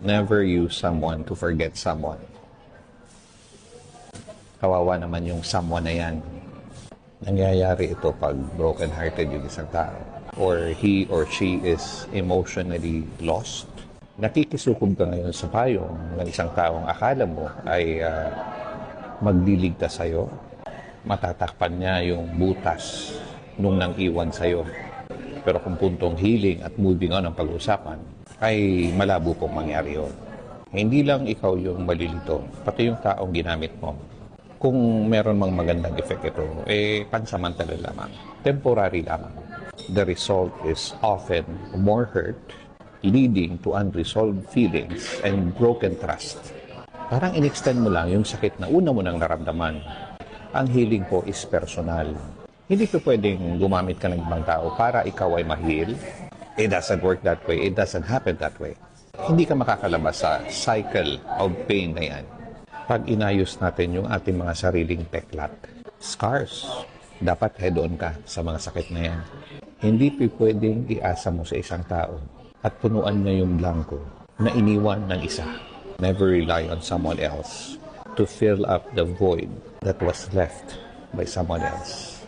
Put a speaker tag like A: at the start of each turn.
A: Never use someone to forget someone. Kawawa naman yung someone na yan. Nangyayari ito pag broken-hearted yung isang tao. Or he or she is emotionally lost. Nakikisukob ka ngayon sa payong ng isang taong akala mo ay magliligtas sa'yo. Matatakpan niya yung butas nung nang iwan sa'yo. Pero kung puntong healing at moving on ang pag-usapan, ay malabo pong mangyari yun. Hindi lang ikaw yung malilito, pati yung taong ginamit mo. Kung meron mang magandang effect ito, pansamantala lamang. Temporary lamang. The result is often more hurt, leading to unresolved feelings and broken trust. Parang in-extend mo lang yung sakit na una mo nang naramdaman. Ang healing po is personal. Hindi po pwedeng gumamit ka ng ibang tao para ikaw ay ma-heal. It doesn't work that way. It doesn't happen that way. Hindi ka makakalabas sa cycle of pain na yan. Pag inayos natin yung ating mga sariling peklat, scars, dapat head-on ka sa mga sakit na yan. Hindi pwedeng iasa mo sa isang tao at punuan niya yung blanco na iniwan ng isa. Never rely on someone else to fill up the void that was left by someone else.